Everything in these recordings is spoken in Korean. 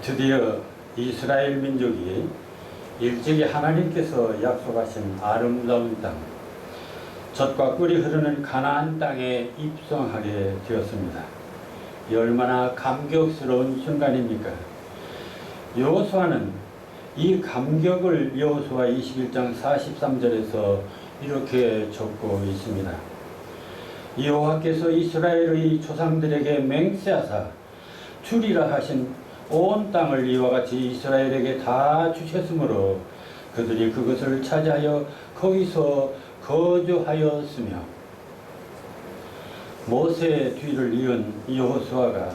드디어 이스라엘 민족이 일찍이 하나님께서 약속하신 아름다운 땅, 젖과 꿀이 흐르는 가나안 땅에 입성하게 되었습니다. 이 얼마나 감격스러운 순간입니까? 여호수아는 이 감격을 여호수아 21장 43절에서 이렇게 적고 있습니다. 여호와께서 이스라엘의 조상들에게 맹세하사 주리라 하신 온 땅을 이와 같이 이스라엘에게 다 주셨으므로 그들이 그것을 차지하여 거기서 거주하였으며, 모세의 뒤를 이은 여호수아가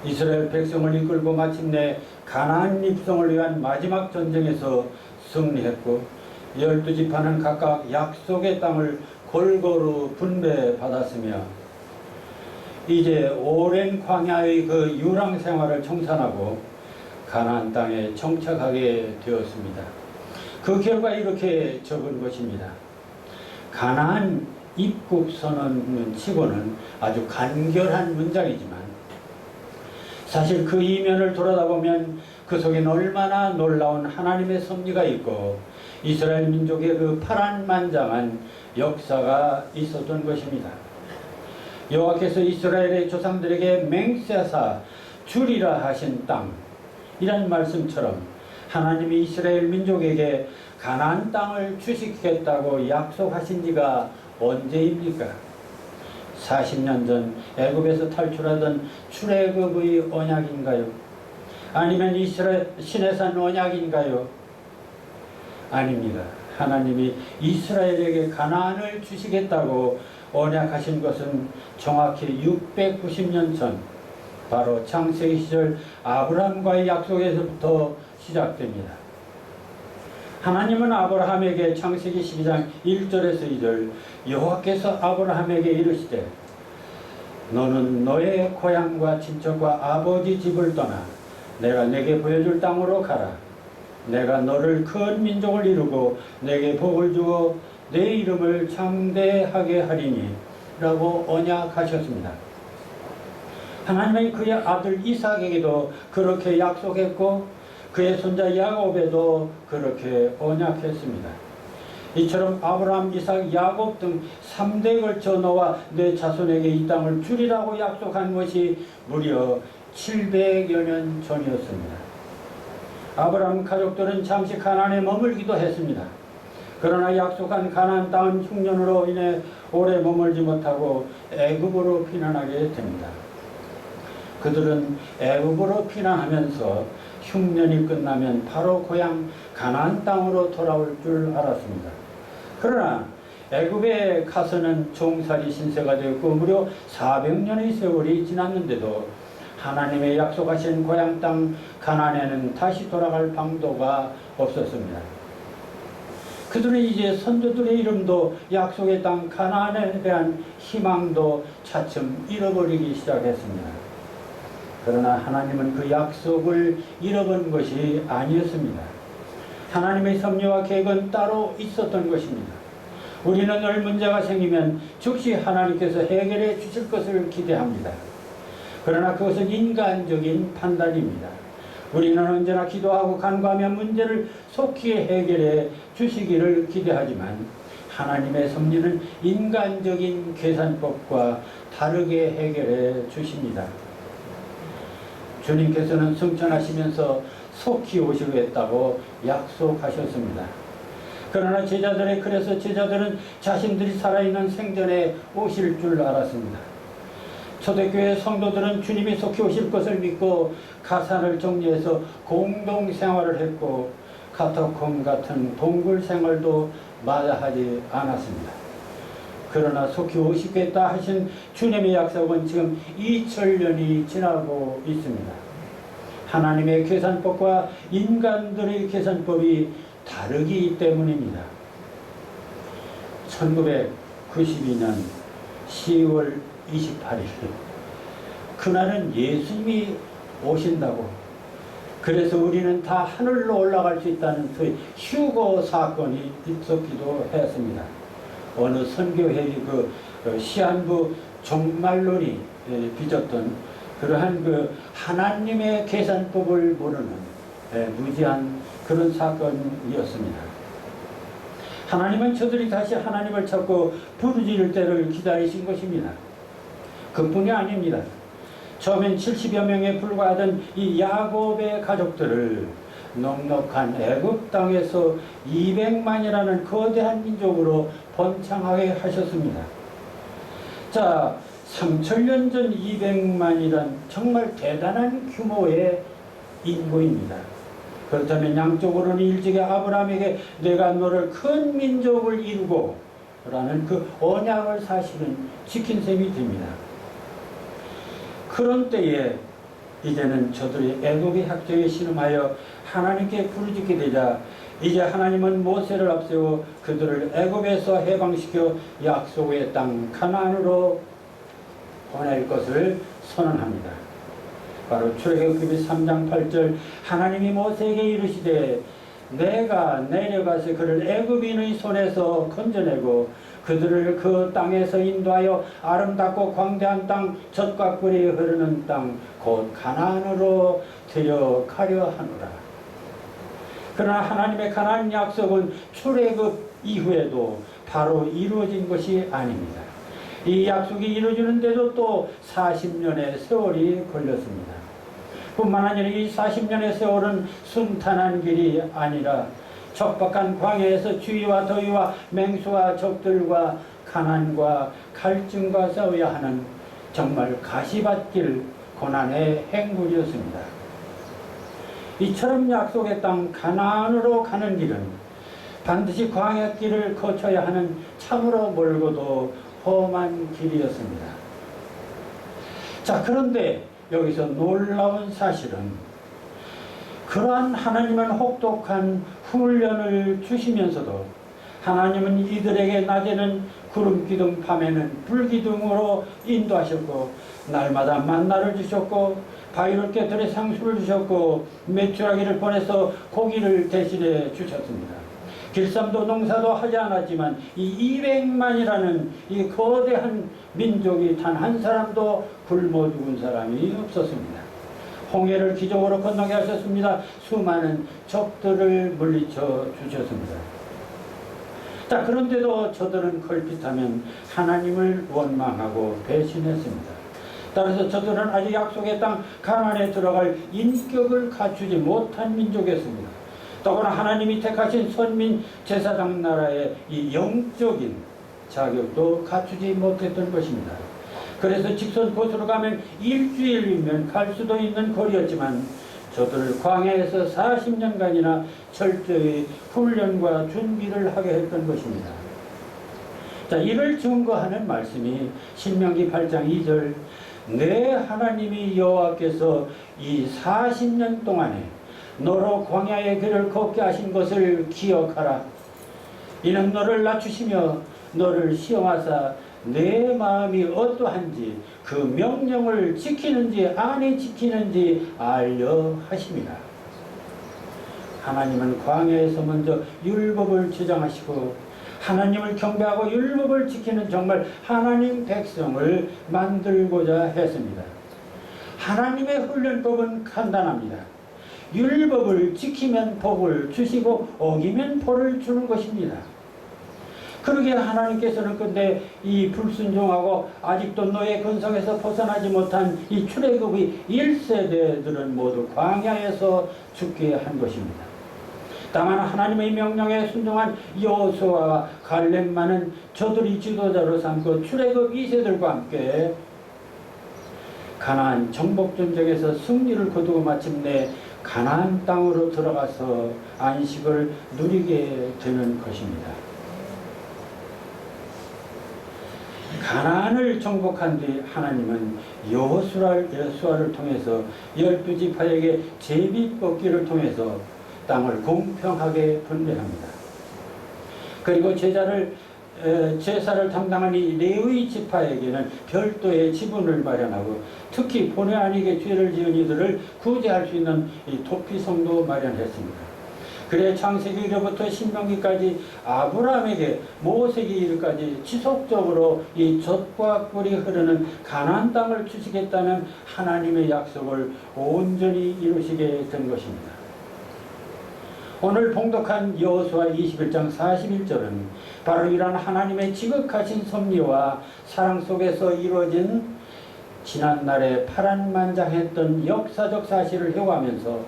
이스라엘 백성을 이끌고 마침내 가나안 입성을 위한 마지막 전쟁에서 승리했고, 12지파는 각각 약속의 땅을 골고루 분배받았으며, 이제 오랜 광야의 그 유랑 생활을 청산하고 가나안 땅에 정착하게 되었습니다. 그 결과 이렇게 적은 것입니다. 가나안 입국 선언 치고는 아주 간결한 문장이지만 사실 그 이면을 돌아다보면 그 속엔 얼마나 놀라운 하나님의 섭리가 있고 이스라엘 민족의 그 파란만장한 역사가 있었던 것입니다. 여호와께서 이스라엘의 조상들에게 맹세하사 주리라 하신 땅, 이란 말씀처럼 하나님이 이스라엘 민족에게 가나안 땅을 주시겠다고 약속하신 지가 언제입니까? 40년 전 애굽에서 탈출하던 출애굽의 언약인가요? 아니면 이스라엘 시내산 언약인가요? 아닙니다. 하나님이 이스라엘에게 가나안을 주시겠다고 언약하신 것은 정확히 690년 전, 바로 창세기 시절 아브라함과의 약속에서부터 시작됩니다. 하나님은 아브라함에게 창세기 12장 1절에서 2절 여호와께서 아브라함에게 이르시되 너는 너의 고향과 친척과 아버지 집을 떠나 내가 내게 보여줄 땅으로 가라. 내가 너를 큰 민족을 이루고 내게 복을 주어 내 이름을 창대하게 하리니 라고 언약하셨습니다. 하나님은 그의 아들 이삭에게도 그렇게 약속했고 그의 손자 야곱에도 그렇게 언약했습니다. 이처럼 아브라함, 이삭, 야곱 등 3대에 걸쳐 너와 내 자손에게 이 땅을 주리라고 약속한 것이 무려 700여 년 전이었습니다. 아브라함 가족들은 잠시 가나안에 머물기도 했습니다. 그러나 약속한 가나안 땅은 흉년으로 인해 오래 머물지 못하고 애굽으로 피난하게 됩니다. 그들은 애굽으로 피난하면서 흉년이 끝나면 바로 고향 가나안 땅으로 돌아올 줄 알았습니다. 그러나 애굽에 가서는 종살이 신세가 되었고 무려 400년의 세월이 지났는데도 하나님의 약속하신 고향 땅 가나안에는 다시 돌아갈 방도가 없었습니다. 그들은 이제 선조들의 이름도 약속의 땅 가나안에 대한 희망도 차츰 잃어버리기 시작했습니다. 그러나 하나님은 그 약속을 잃어버린 것이 아니었습니다. 하나님의 섭리와 계획은 따로 있었던 것입니다. 우리는 늘 문제가 생기면 즉시 하나님께서 해결해 주실 것을 기대합니다. 그러나 그것은 인간적인 판단입니다. 우리는 언제나 기도하고 간구하며 문제를 속히 해결해 주시기를 기대하지만 하나님의 섭리는 인간적인 계산법과 다르게 해결해 주십니다. 주님께서는 승천하시면서 속히 오시겠다고 약속하셨습니다. 그러나 그래서 제자들은 자신들이 살아있는 생전에 오실 줄 알았습니다. 초대교회 성도들은 주님이 속히 오실 것을 믿고 가산을 정리해서 공동생활을 했고 카타콤 같은 동굴 생활도 마다하지 않았습니다. 그러나 속히 오시겠다 하신 주님의 약속은 지금 2000년이 지나고 있습니다. 하나님의 계산법과 인간들의 계산법이 다르기 때문입니다. 1992년 10월 28일 그날은 예수님이 오신다고, 그래서 우리는 다 하늘로 올라갈 수 있다는 소위 휴거 사건이 있었기도 했습니다. 어느 선교회의 그 시한부 종말론이 빚었던 그러한 그 하나님의 계산법을 모르는 무지한 그런 사건이었습니다. 하나님은 저들이 다시 하나님을 찾고 부르짖을 때를 기다리신 것입니다. 그뿐이 아닙니다. 처음엔 70여 명에 불과하던 이 야곱의 가족들을 넉넉한 애굽 땅에서 200만이라는 거대한 민족으로 번창하게 하셨습니다. 자, 3000년 전 200만이란 정말 대단한 규모의 인구입니다. 그렇다면 양쪽으로는 일찍이 아브라함에게 내가 너를 큰 민족을 이루고 라는 그 언약을 사실은 지킨 셈이 됩니다. 그런 때에 이제는 저들이 애굽의 학적에 신음하여 하나님께 부르짖게 되자 이제 하나님은 모세를 앞세워 그들을 애굽에서 해방시켜 약속의 땅 가나안으로 보낼 것을 선언합니다. 바로 출애굽기 3장 8절 하나님이 모세에게 이르시되 내가 내려가서 그를 애굽인의 손에서 건져내고 그들을 그 땅에서 인도하여 아름답고 광대한 땅 젖과 꿀이 흐르는 땅 곧 가나안으로 데려가려 하노라. 그러나 하나님의 가나안 약속은 출애굽 이후에도 바로 이루어진 것이 아닙니다. 이 약속이 이루어지는데도 또 40년의 세월이 걸렸습니다. 뿐만 아니라 이 40년의 세월은 순탄한 길이 아니라 척박한 광야에서 추위와 더위와 맹수와 적들과 가난과 갈증과 싸워야 하는 정말 가시밭길 고난의 행군이었습니다. 이처럼 약속의 땅 가나안으로 가는 길은 반드시 광야길을 거쳐야 하는 참으로 멀고도 험한 길이었습니다. 자, 그런데 여기서 놀라운 사실은 그러한 하나님은 혹독한 훈련을 주시면서도 하나님은 이들에게 낮에는 구름기둥 밤에는 불기둥으로 인도하셨고 날마다 만나를 주셨고 바위를 깨뜨려 상수를 주셨고 메추라기를 보내서 고기를 대신해 주셨습니다. 길쌈도 농사도 하지 않았지만 이 200만이라는 이 거대한 민족이 단 한 사람도 굶어 죽은 사람이 없었습니다. 홍해를 기적으로 건너게 하셨습니다. 수많은 적들을 물리쳐 주셨습니다. 자, 그런데도 저들은 걸핏하면 하나님을 원망하고 배신했습니다. 따라서 저들은 아직 약속의 땅 가나안에 들어갈 인격을 갖추지 못한 민족이었습니다. 더구나 하나님이 택하신 선민 제사장 나라의 이 영적인 자격도 갖추지 못했던 것입니다. 그래서 직선 코스로 가면 일주일이면 갈 수도 있는 거리였지만 저들을 광야에서 40년간이나 철저히 훈련과 준비를 하게 했던 것입니다. 자, 이를 증거하는 말씀이 신명기 8장 2절 내 하나님이 여호와께서 이 40년 동안에 너로 광야의 길을 걷게 하신 것을 기억하라. 이는 너를 낮추시며 너를 시험하사 내 마음이 어떠한지 그 명령을 지키는지 아니 지키는지 알려 하심이라. 하나님은 광야에서 먼저 율법을 제정하시고 하나님을 경배하고 율법을 지키는 정말 하나님 백성을 만들고자 했습니다. 하나님의 훈련법은 간단합니다. 율법을 지키면 복을 주시고 어기면 벌을 주는 것입니다. 그러기에 하나님께서는 근데 이 불순종하고 아직도 노예 근성에서 벗어나지 못한 이 출애굽의 1세대들은 모두 광야에서 죽게 한 것입니다. 다만 하나님의 명령에 순종한 여호수아와 갈렙만은 저들이 지도자로 삼고 출애굽 2세들과 함께 가나안 정복전쟁에서 승리를 거두고 마침내 가나안 땅으로 들어가서 안식을 누리게 되는 것입니다. 가나안을 정복한 뒤 하나님은 여호수아를 통해서 12지파에게 제비뽑기를 통해서 땅을 공평하게 분배합니다. 그리고 제사를 담당한 이 레위 지파에게는 별도의 지분을 마련하고 특히 본의 아니게 죄를 지은 이들을 구제할 수 있는 이 도피성도 마련했습니다. 그래 창세기로부터 신명기까지 아브라함에게 모세기 일까지 지속적으로 이 젖과 꿀이 흐르는 가나안 땅을 주시겠다는 하나님의 약속을 온전히 이루시게 된 것입니다. 오늘 봉독한 여호수아 21장 41절은 바로 이러한 하나님의 지극하신 섭리와 사랑 속에서 이루어진 지난날에 파란만장했던 역사적 사실을 회고하면서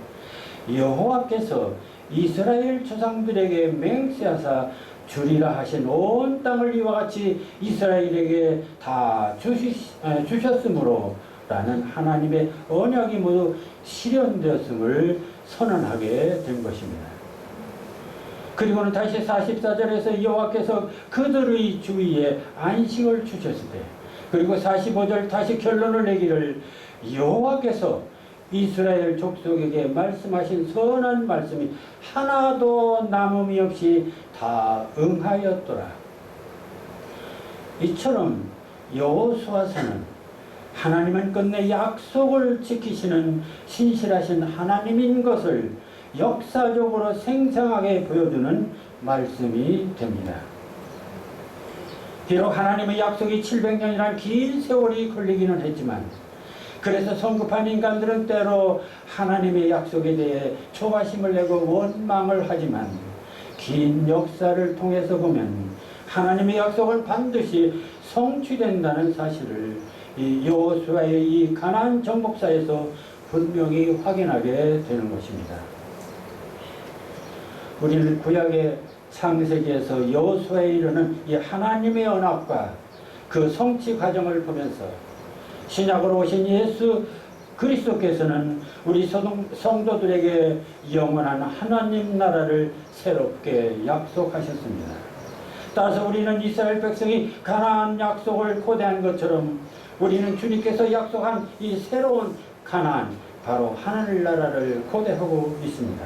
여호와께서 이스라엘 조상들에게 맹세하사 주리라 하신 온 땅을 이와 같이 이스라엘에게 다 주셨으므로 라는 하나님의 언약이 모두 실현되었음을 선언하게 된 것입니다. 그리고는 다시 44절에서 여호와께서 그들의 주위에 안식을 주셨을 때, 그리고 45절 다시 결론을 내기를 여호와께서 이스라엘 족속에게 말씀하신 선한 말씀이 하나도 남음이 없이 다 응하였더라. 이처럼 여호수아서는 하나님은 끝내 약속을 지키시는 신실하신 하나님인 것을 역사적으로 생생하게 보여주는 말씀이 됩니다. 비록 하나님의 약속이 700년이라는 긴 세월이 걸리기는 했지만, 그래서 성급한 인간들은 때로 하나님의 약속에 대해 조바심을 내고 원망을 하지만, 긴 역사를 통해서 보면 하나님의 약속은 반드시 성취된다는 사실을 이 여호수아의 이 가나안 정복사에서 분명히 확인하게 되는 것입니다. 우리는 구약의 창세기에서 여호수아에 이르는 이 하나님의 언약과 그 성취 과정을 보면서 신약으로 오신 예수 그리스도께서는 우리 성도들에게 영원한 하나님 나라를 새롭게 약속하셨습니다. 따라서 우리는 이스라엘 백성이 가나안 약속을 고대한 것처럼 우리는 주님께서 약속한 이 새로운 가나안, 바로 하늘나라를 고대하고 있습니다.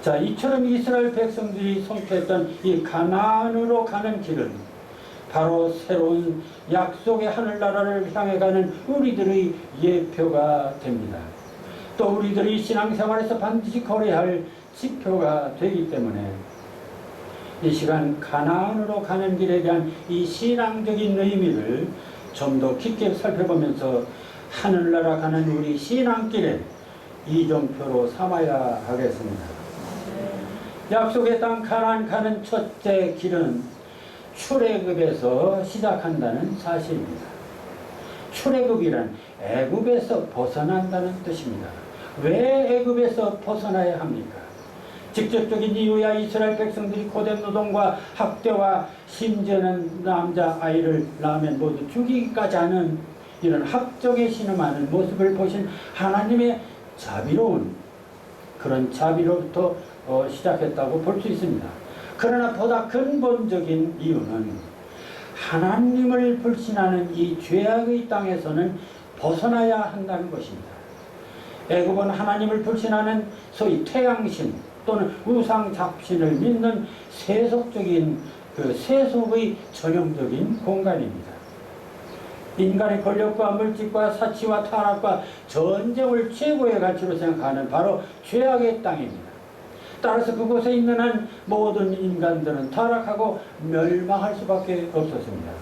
자, 이처럼 이스라엘 백성들이 성취했던 이 가나안으로 가는 길은 바로 새로운 약속의 하늘나라를 향해 가는 우리들의 예표가 됩니다. 또 우리들이 신앙생활에서 반드시 걸어야 할 지표가 되기 때문에 이 시간 가나안으로 가는 길에 대한 이 신앙적인 의미를 좀 더 깊게 살펴보면서 하늘나라 가는 우리 신앙길에 이정표로 삼아야 하겠습니다. 약속의 땅 가나안 가는 첫째 길은 출애굽에서 시작한다는 사실입니다. 출애굽이란 애굽에서 벗어난다는 뜻입니다. 왜 애굽에서 벗어나야 합니까? 직접적인 이유야 이스라엘 백성들이 고된 노동과 학대와 심지어는 남자아이를 낳으면 모두 죽이기까지 하는 이런 학적에 신음하는 모습을 보신 하나님의 자비로운 그런 자비로부터 시작했다고 볼 수 있습니다. 그러나 보다 근본적인 이유는 하나님을 불신하는 이 죄악의 땅에서는 벗어나야 한다는 것입니다. 애굽은 하나님을 불신하는 소위 태양신 또는 우상 잡신을 믿는 세속적인 그 세속의 전형적인 공간입니다. 인간의 권력과 물질과 사치와 타락과 전쟁을 최고의 가치로 생각하는 바로 죄악의 땅입니다. 따라서 그곳에 있는 한 모든 인간들은 타락하고 멸망할 수밖에 없었습니다.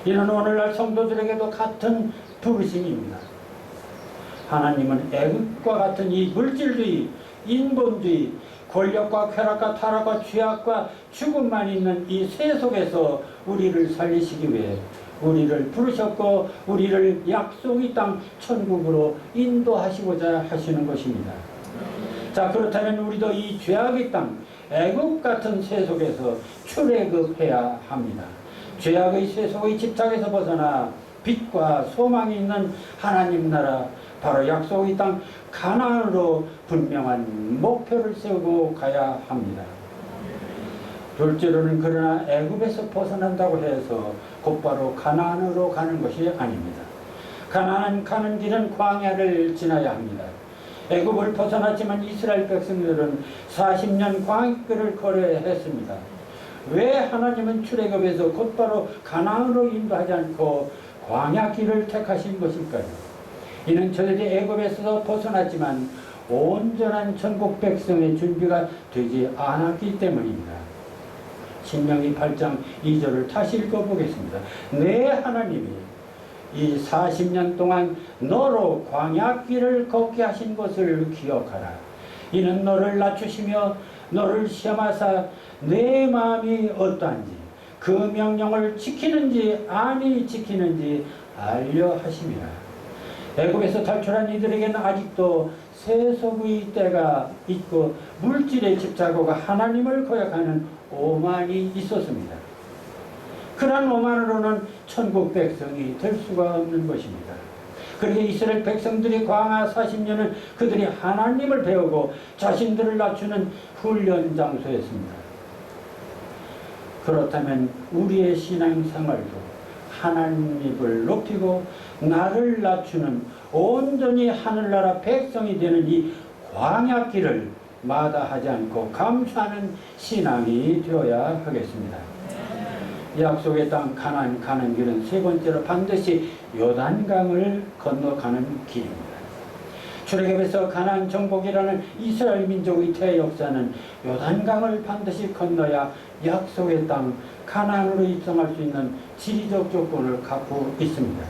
이는 오늘날 성도들에게도 같은 부르심입니다. 하나님은 애국과 같은 이 물질주의, 인본주의, 권력과 쾌락과 타락과 죄악과 죽음만 있는 이 세속에서 우리를 살리시기 위해 우리를 부르셨고 우리를 약속의 땅 천국으로 인도하시고자 하시는 것입니다. 자, 그렇다면 우리도 이 죄악의 땅 애국 같은 세속에서 출애굽해야 합니다. 죄악의 세속의 집착에서 벗어나 빛과 소망이 있는 하나님 나라, 바로 약속의 땅 가나안으로 분명한 목표를 세우고 가야 합니다. 둘째로는 그러나 애굽에서 벗어난다고 해서 곧바로 가나안으로 가는 것이 아닙니다. 가나안 가는 길은 광야를 지나야 합니다. 애굽을 벗어났지만 이스라엘 백성들은 40년 광야길을 걸어야 했습니다. 왜 하나님은 출애굽에서 곧바로 가나안으로 인도하지 않고 광야길을 택하신 것일까요? 이는 저들이 애굽에서 벗어났지만 온전한 천국 백성의 준비가 되지 않았기 때문입니다. 신명기 8장 2절을 다시 읽어보겠습니다. 내 하나님이 이 40년 동안 너로 광야길을 걷게 하신 것을 기억하라. 이는 너를 낮추시며 너를 시험하사 내 마음이 어떠한지 그 명령을 지키는지 아니 지키는지 알려 하심이라. 애굽에서 탈출한 이들에게는 아직도 세속의 때가 있고 물질에 집착하고 하나님을 거역하는 오만이 있었습니다. 그러한 오만으로는 천국 백성이 될 수가 없는 것입니다. 그러게 이스라엘 백성들이 광야 40년을 그들이 하나님을 배우고 자신들을 낮추는 훈련 장소였습니다. 그렇다면 우리의 신앙생활도 하나님을 높이고 나를 낮추는 온전히 하늘나라 백성이 되는 이 광야길을 마다하지 않고 감수하는 신앙이 되어야 하겠습니다. 약속의 땅 가나안 가는 길은 세 번째로 반드시 요단강을 건너가는 길입니다. 출애굽에서 가나안 정복이라는 이스라엘 민족의 대역사는 요단강을 반드시 건너야 약속의 땅 가나안으로 입성할 수 있는 지리적 조건을 갖고 있습니다.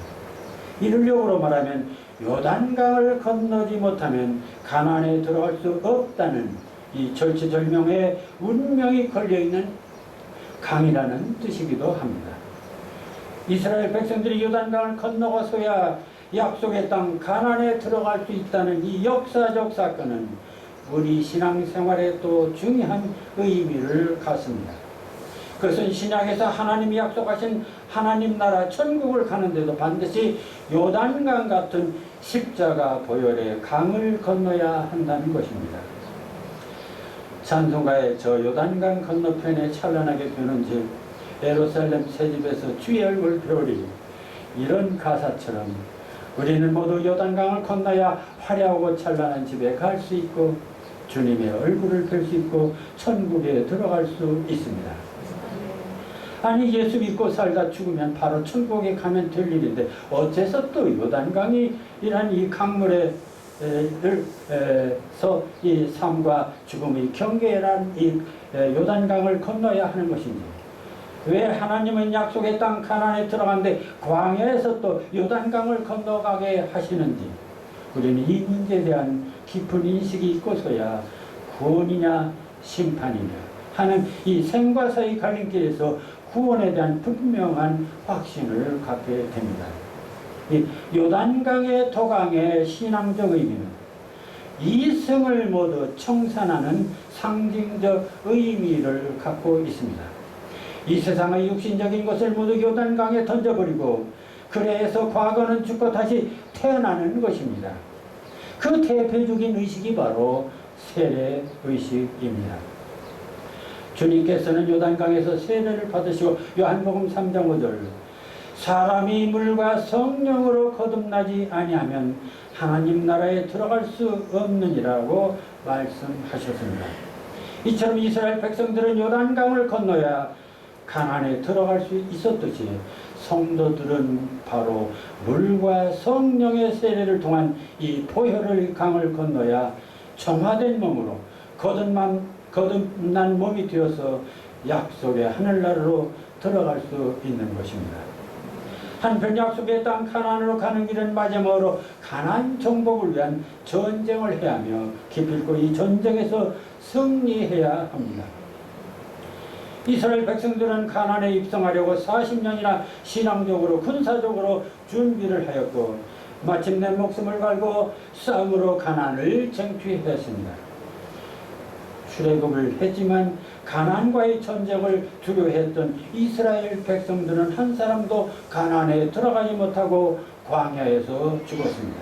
이를력으로 말하면 요단강을 건너지 못하면 가나안에 들어갈 수 없다는 이 절체절명의 운명이 걸려있는 강이라는 뜻이기도 합니다. 이스라엘 백성들이 요단강을 건너가서야 약속의 땅 가나안에 들어갈 수 있다는 이 역사적 사건은 우리 신앙생활에 또 중요한 의미를 갖습니다. 그것은 신약에서 하나님이 약속하신 하나님 나라 천국을 가는데도 반드시 요단강 같은 십자가 보혈의 강을 건너야 한다는 것입니다. 찬송가에 저 요단강 건너편에 찬란하게 펴는지 예루살렘 새집에서 주의 얼굴 펴리, 이런 가사처럼 우리는 모두 요단강을 건너야 화려하고 찬란한 집에 갈 수 있고 주님의 얼굴을 뵐 수 있고 천국에 들어갈 수 있습니다. 아니, 예수 믿고 살다 죽으면 바로 천국에 가면 될 일인데 어째서 또 요단강이란 이 강물에서 이 삶과 죽음의 경계란 이 요단강을 건너야 하는 것인지, 왜 하나님은 약속의 땅 가나안에 들어갔는데 광야에서 또 요단강을 건너가게 하시는지, 우리는 이 문제에 대한 깊은 인식이 있고서야 구원이냐 심판이냐 하는 이 생과 사의 갈림길에서 구원에 대한 분명한 확신을 갖게 됩니다. 이 요단강의 도강의 신앙적 의미는 이승을 모두 청산하는 상징적 의미를 갖고 있습니다. 이 세상의 육신적인 것을 모두 요단강에 던져버리고 그래서 과거는 죽고 다시 태어나는 것입니다. 그 대표적인 의식이 바로 세례의식입니다. 주님께서는 요단강에서 세례를 받으시고 요한복음 3장 5절 사람이 물과 성령으로 거듭나지 아니하면 하나님 나라에 들어갈 수 없느니라고 말씀하셨습니다. 이처럼 이스라엘 백성들은 요단강을 건너야 가나안에 들어갈 수 있었듯이 성도들은 바로 물과 성령의 세례를 통한 이 보혈의 강을 건너야 정화된 몸으로 거듭난 몸이 되어서 약속의 하늘나라로 들어갈 수 있는 것입니다. 한편 약속의 땅 가나안으로 가는 길은 마지막으로 가나안 정복을 위한 전쟁을 해야 하며 기필코 이 전쟁에서 승리해야 합니다. 이스라엘 백성들은 가나안에 입성하려고 40년이나 신앙적으로 군사적으로 준비를 하였고 마침내 목숨을 걸고 싸움으로 가나안을 쟁취했습니다. 출애굽을 했지만 가나안과의 전쟁을 두려워했던 이스라엘 백성들은 한 사람도 가나안에 들어가지 못하고 광야에서 죽었습니다.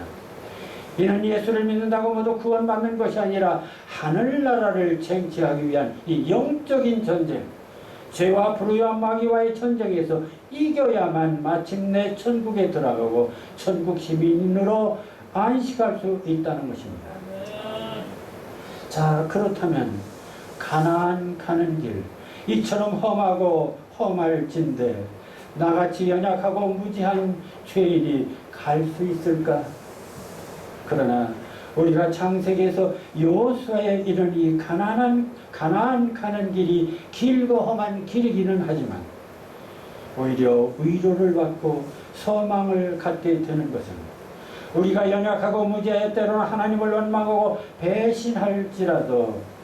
이는 예수를 믿는다고 모두 구원받는 것이 아니라 하늘나라를 쟁취하기 위한 이 영적인 전쟁, 죄와 불의와 마귀와의 전쟁에서 이겨야만 마침내 천국에 들어가고 천국 시민으로 안식할 수 있다는 것입니다. 자, 그렇다면 가나안 가는 길, 이처럼 험하고 험할진데 나같이 연약하고 무지한 죄인이 갈 수 있을까? 그러나 우리가 창세기에서 여호수아에 이른 이 가나안 가는 길이 길고 험한 길이기는 하지만 오히려 위로를 받고 소망을 갖게 되는 것은 우리가 연약하고 무지해 때로는 하나님을 원망하고 배신할지라도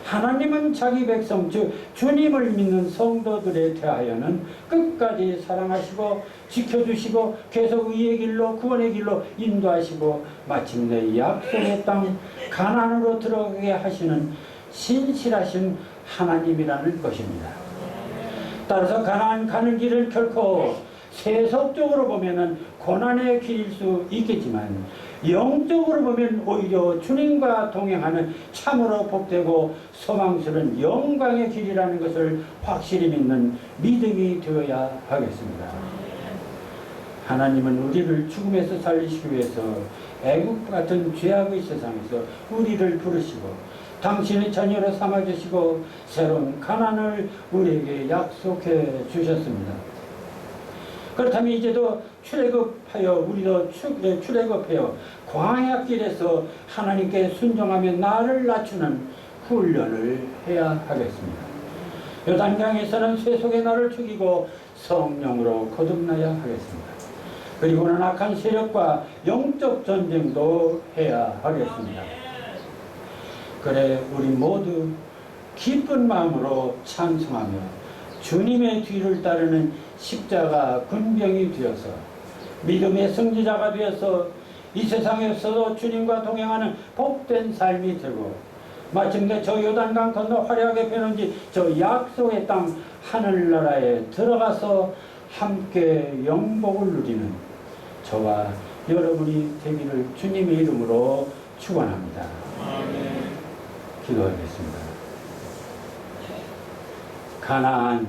하나님은 자기 백성 즉 주님을 믿는 성도들에 대하여는 끝까지 사랑하시고 지켜주시고 계속 의의 길로 구원의 길로 인도하시고 마침내 약속의 땅 가나안으로 들어가게 하시는 신실하신 하나님이라는 것입니다. 따라서 가나안 가는 길을 결코 세속적으로 보면은 고난의 길일 수 있겠지만 영적으로 보면 오히려 주님과 동행하는 참으로 복되고 소망스러운 영광의 길이라는 것을 확실히 믿는 믿음이 되어야 하겠습니다. 하나님은 우리를 죽음에서 살리시기 위해서 애국 같은 죄악의 세상에서 우리를 부르시고 당신의 자녀로 삼아주시고 새로운 가난을 우리에게 약속해 주셨습니다. 그렇다면 이제도 출애굽하여 우리도 출애굽하여 광야길에서 하나님께 순종하며 나를 낮추는 훈련을 해야 하겠습니다. 요단강에서는 쇠속의 나를 죽이고 성령으로 거듭나야 하겠습니다. 그리고는 악한 세력과 영적 전쟁도 해야 하겠습니다. 그래 우리 모두 기쁜 마음으로 찬송하며 주님의 뒤를 따르는 십자가 군병이 되어서 믿음의 승리자가 되어서 이 세상에서도 주님과 동행하는 복된 삶이 되고 마침내 저 요단강 건너 화려하게 펴는지 저 약속의 땅 하늘나라에 들어가서 함께 영복을 누리는 저와 여러분이 되기를 주님의 이름으로 축원합니다. 기도하겠습니다. 가나안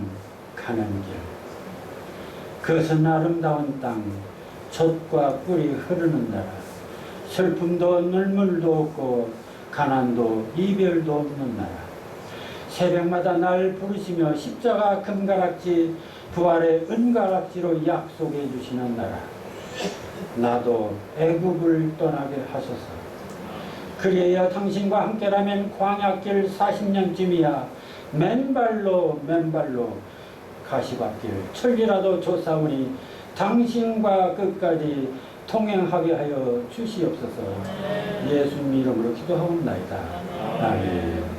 가는 길, 그것은 아름다운 땅, 젖과 꿀이 흐르는 나라, 슬픔도 눈물도 없고 가난도 이별도 없는 나라, 새벽마다 날 부르시며 십자가 금가락지 부활의 은가락지로 약속해 주시는 나라, 나도 애굽을 떠나게 하소서. 그리하여 당신과 함께라면 광야길 40년쯤이야 맨발로 가시밭길 천리라도 조사오니 당신과 끝까지 통행하게 하여 주시옵소서. 예수님 이름으로 기도하옵나이다. 아멘.